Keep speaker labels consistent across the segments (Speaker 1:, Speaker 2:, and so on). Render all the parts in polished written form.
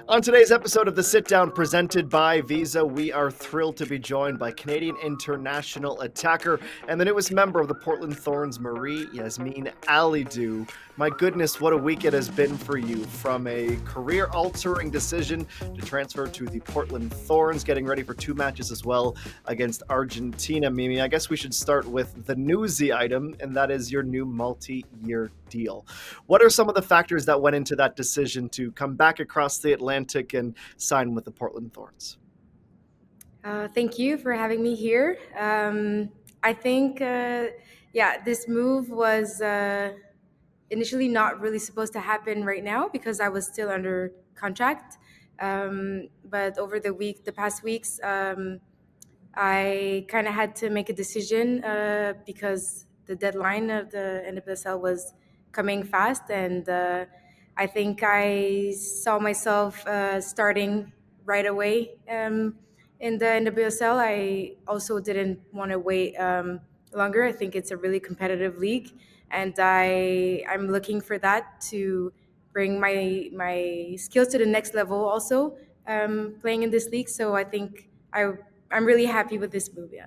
Speaker 1: On today's episode of The Sit Down presented by Visa, we are thrilled to be joined by Canadian international attacker and the newest member of the Portland Thorns, Marie-Yasmine Alidou. My goodness, what a week it has been for you. From a career-altering decision to transfer to the Portland Thorns, getting ready for two matches as well against Argentina. Mimi, I guess we should start with the newsy item, and that is your new multi-year deal. What are some of the factors that went into that decision to come back across the Atlantic and sign with the Portland Thorns?
Speaker 2: Thank you for having me here. I think, this move was initially not really supposed to happen right now because I was still under contract. But over the past weeks, I kind of had to make a decision because the deadline of the NWSL was coming fast, and I think I saw myself starting right away in the NWSL. I also didn't want to wait longer. I think it's a really competitive league, and I'm looking for that to bring my skills to the next level. Also, playing in this league, so I think I'm really happy with this move. Yeah.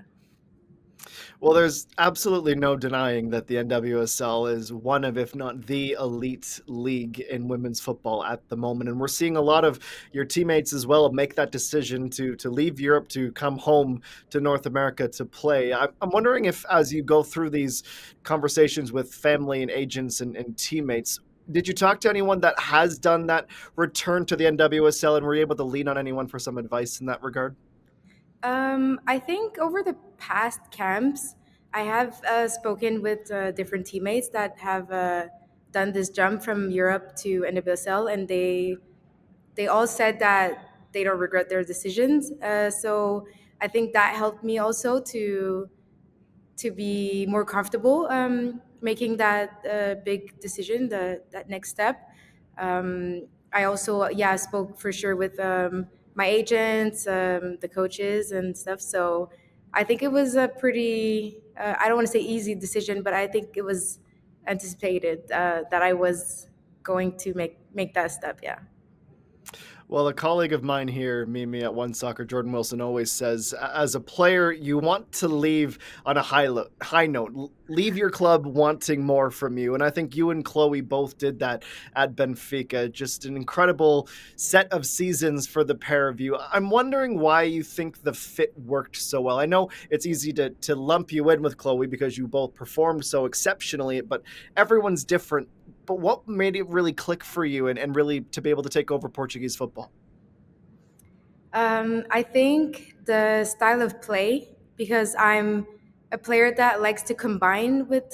Speaker 1: Well, there's absolutely no denying that the NWSL is one of, if not the elite league in women's football at the moment. And we're seeing a lot of your teammates as well make that decision to leave Europe to come home to North America to play. I'm wondering if, as you go through these conversations with family and agents and teammates, did you talk to anyone that has done that return to the NWSL and were you able to lean on anyone for some advice in that regard?
Speaker 2: I think over the past camps, I have spoken with different teammates that have done this jump from Europe to NWSL, and they all said that they don't regret their decisions. So I think that helped me also to be more comfortable making that big decision, that next step. I also, spoke for sure with my agents, the coaches, and stuff. So I think it was a pretty, I don't want to say easy decision, but I think it was anticipated that I was going to make that step. Yeah.
Speaker 1: Well, a colleague of mine here, Mimi at One Soccer, Jordan Wilson, always says, as a player, you want to leave on a high note. Leave your club wanting more from you, and I think you and Chloe both did that at Benfica. Just an incredible set of seasons for the pair of you. I'm wondering why you think the fit worked so well. I know it's easy to lump you in with Chloe because you both performed so exceptionally, but everyone's different. But what made it really click for you and really to be able to take over Portuguese football?
Speaker 2: I think the style of play, because I'm a player that likes to combine with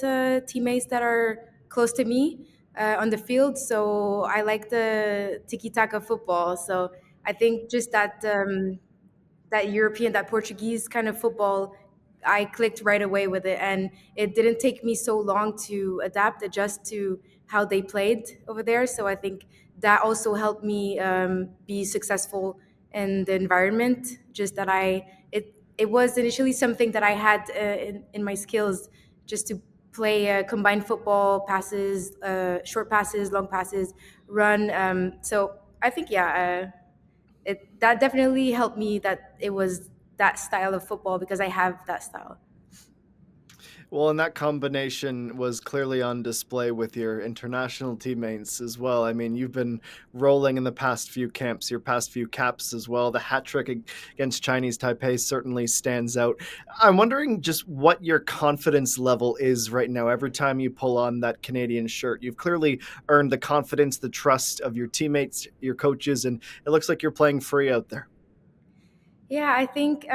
Speaker 2: teammates that are close to me on the field. So I like the tiki taka football. So I think just that European, that Portuguese kind of football, I clicked right away with it, and it didn't take me so long to adjust to how they played over there. So I think that also helped me be successful in the environment. Just that it was initially something that I had in my skills, just to play combined football, passes, short passes, long passes, run. So I think it that definitely helped me that it was that style of football because I have that style.
Speaker 1: Well, and that combination was clearly on display with your international teammates as well. I mean, you've been rolling in the past few camps, your past few caps as well. The hat trick against Chinese Taipei certainly stands out. I'm wondering just what your confidence level is right now. Every time you pull on that Canadian shirt, you've clearly earned the confidence, the trust of your teammates, your coaches, and it looks like you're playing free out there.
Speaker 2: Yeah, I think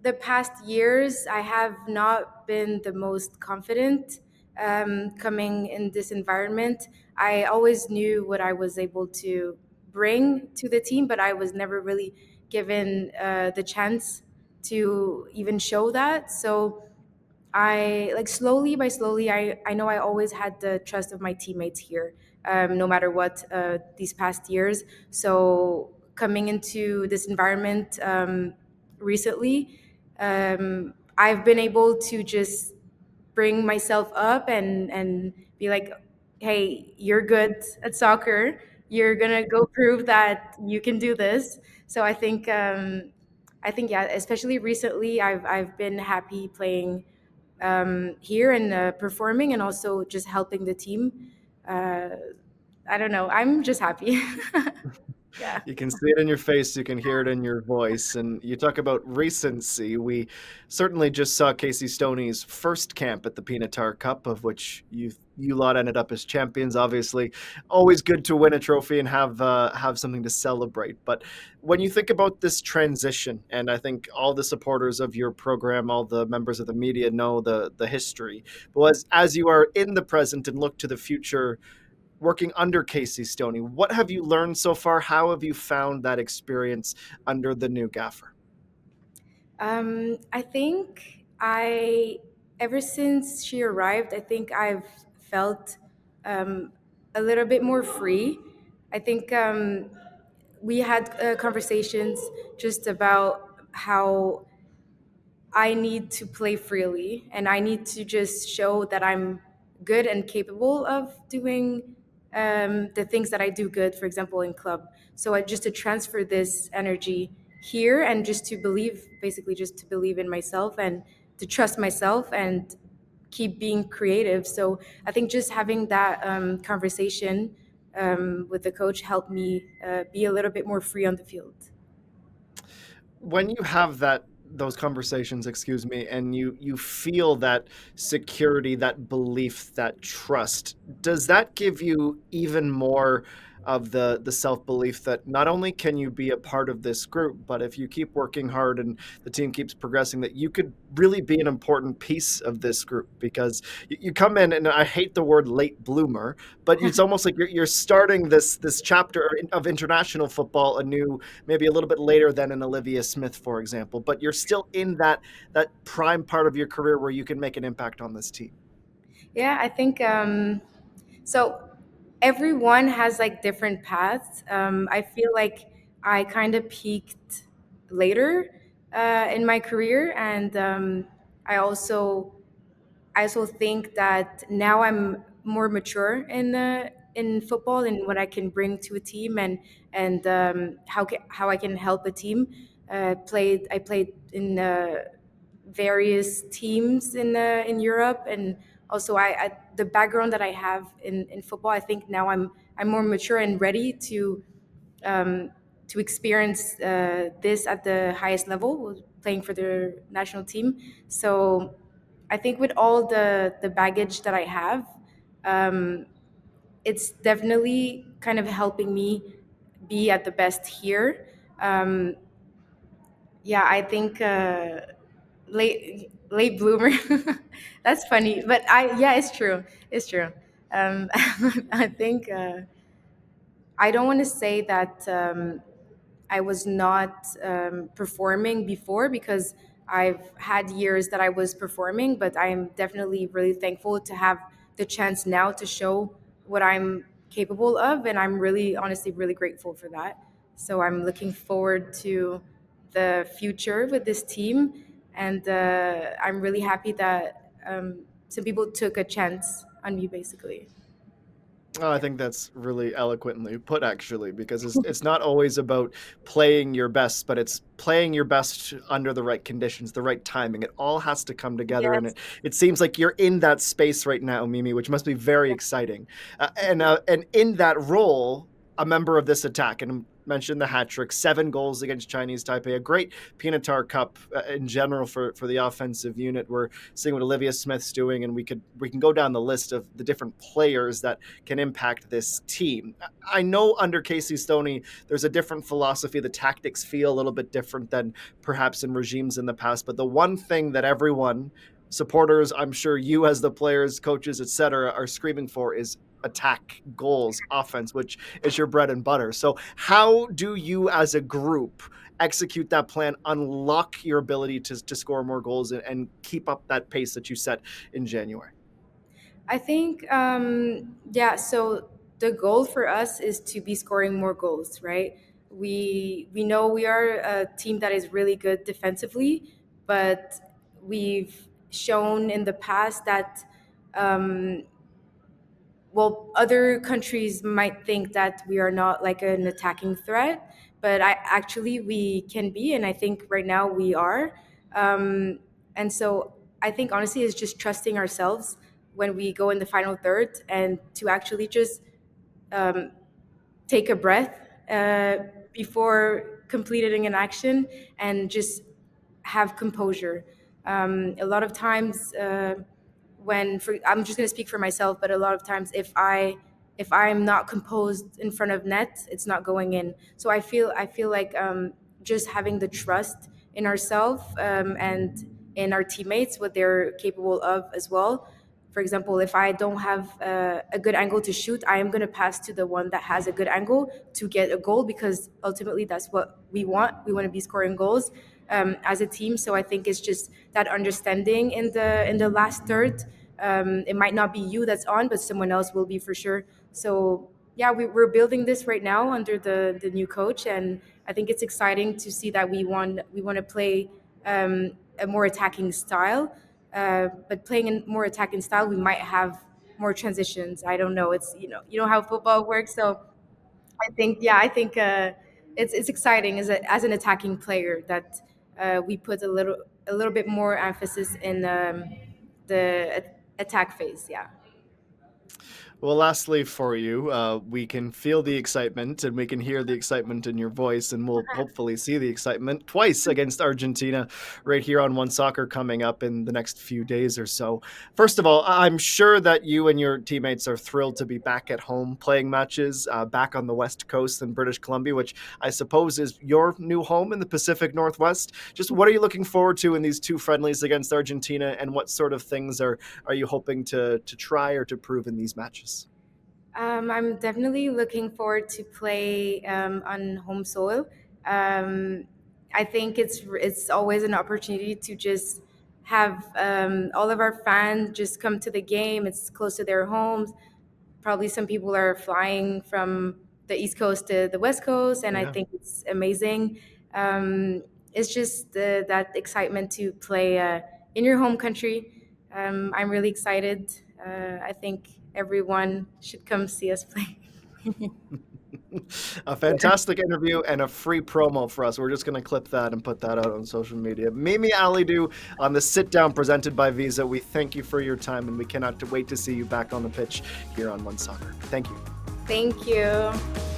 Speaker 2: the past years I have not been the most confident coming in this environment. I always knew what I was able to bring to the team, but I was never really given the chance to even show that. So I like slowly by slowly, I know I always had the trust of my teammates here, no matter what, these past years. So coming into this environment recently, I've been able to just bring myself up and be like, hey, you're good at soccer. you're gonna go prove that you can do this. So I think yeah, especially recently, I've been happy playing here and performing, and also just helping the team. Uh, I don't know. I'm just happy. Yeah.
Speaker 1: You can see it in your face, you can hear it in your voice. And you talk about recency. We certainly just saw Casey Stoney's first camp at the Pinatar Cup, of which you lot ended up as champions. Obviously, always good to win a trophy and have something to celebrate. But when you think about this transition, and I think all the supporters of your program, all the members of the media know the history. But as you are in the present and look to the future, working under Casey Stoney. What have you learned so far? How have you found that experience under the new gaffer?
Speaker 2: I think ever since she arrived, I think I've felt um, a little bit more free. I think we had conversations just about how I need to play freely and I need to just show that I'm good and capable of doing the things that I do good, for example, in club. So I just to transfer this energy here and just to believe, basically, just to believe in myself and to trust myself and keep being creative. So I think just having that conversation with the coach helped me be a little bit more free on the field.
Speaker 1: When you have those conversations, excuse me, and you feel that security, that belief, that trust, does that give you even more of the self-belief that not only can you be a part of this group, but if you keep working hard and the team keeps progressing, that you could really be an important piece of this group? Because you come in, and I hate the word late bloomer, but it's almost like you're starting this chapter of international football anew, maybe a little bit later than an Olivia Smith, for example, but you're still in that prime part of your career where you can make an impact on this team.
Speaker 2: Yeah, I think so. Everyone has like different paths. I feel like I kind of peaked later in my career, and I also think that now I'm more mature in football and what I can bring to a team and how I can help a team. I played in various teams in Europe, and also the background that I have in football. I think now I'm more mature and ready um, to experience this at the highest level, playing for the national team. So I think with all the baggage that I have, um, it's definitely kind of helping me be at the best here. Um, yeah, I think late bloomer. That's funny, but I yeah, it's true. It's true. I think I don't want to say that. I was not performing before because I've had years that I was performing, but I'm definitely really thankful to have the chance now to show what I'm capable of. And I'm really, honestly, really grateful for that. So I'm looking forward to the future with this team. And I'm really happy that some people took a chance on me, basically.
Speaker 1: Oh, I
Speaker 2: Yeah.
Speaker 1: think that's really eloquently put, actually, because it's not always about playing your best, but it's playing your best under the right conditions, the right timing. It all has to come together, and
Speaker 2: Yes.
Speaker 1: it seems like you're in that space right now, Mimi, which must be very exciting. And in that role, a member of this attack, and mentioned the hat trick, 7 goals against Chinese Taipei, a great Pinatar Cup in general for the offensive unit. We're seeing what Olivia Smith's doing, and we can go down the list of the different players that can impact this team. I know under Casey Stoney, there's a different philosophy. The tactics feel a little bit different than perhaps in regimes in the past. But the one thing that everyone, supporters, I'm sure you as the players, coaches, etc., are screaming for is attack, goals, offense, which is your bread and butter. So how do you as a group execute that plan, unlock your ability to score more goals and keep up that pace that you set in January?
Speaker 2: I think, yeah, so the goal for us is to be scoring more goals, right? We know we are a team that is really good defensively, but we've shown in the past that um, well, other countries might think that we are not like an attacking threat, but I actually we can be, and I think right now we are. And so I think honestly is just trusting ourselves when we go in the final third, and to actually just um, take a breath before completing an action, and just have composure. A lot of times, I'm just going to speak for myself, but a lot of times if I'm not composed in front of net, it's not going in. So I feel like just having the trust in ourselves, and in our teammates, what they're capable of as well. For example, if I don't have a good angle to shoot, I am going to pass to the one that has a good angle to get a goal, because ultimately that's what we want. We want to be scoring goals as a team. So I think it's just that understanding in the last third. It might not be you that's on, but someone else will be for sure. So yeah, we're building this right now under the new coach, and I think it's exciting to see that we want to play a more attacking style. But playing in more attacking style, we might have more transitions. I don't know. It's you know how football works. So I think it's exciting as an attacking player that we put a little bit more emphasis in the attack phase. Yeah.
Speaker 1: Well, lastly, for you, we can feel the excitement and we can hear the excitement in your voice, and we'll hopefully see the excitement twice against Argentina right here on One Soccer coming up in the next few days or so. First of all, I'm sure that you and your teammates are thrilled to be back at home playing matches, back on the West Coast in British Columbia, which I suppose is your new home in the Pacific Northwest. Just what are you looking forward to in these two friendlies against Argentina, and what sort of things are you hoping to try or to prove in these matches?
Speaker 2: I'm definitely looking forward to play on home soil. Um, I think it's always an opportunity to just have all of our fans just come to the game. It's close to their homes. Probably some people are flying from the East Coast to the West Coast, and I
Speaker 1: Yeah.
Speaker 2: think it's amazing. It's just that excitement to play in your home country. I'm really excited. I think everyone should come see us play.
Speaker 1: A fantastic interview and a free promo for us. We're just going to clip that and put that out on social media. Mimi Alidou on the sit down presented by Visa. We thank you for your time, and we cannot wait to see you back on the pitch here on One Soccer. Thank you.
Speaker 2: Thank you.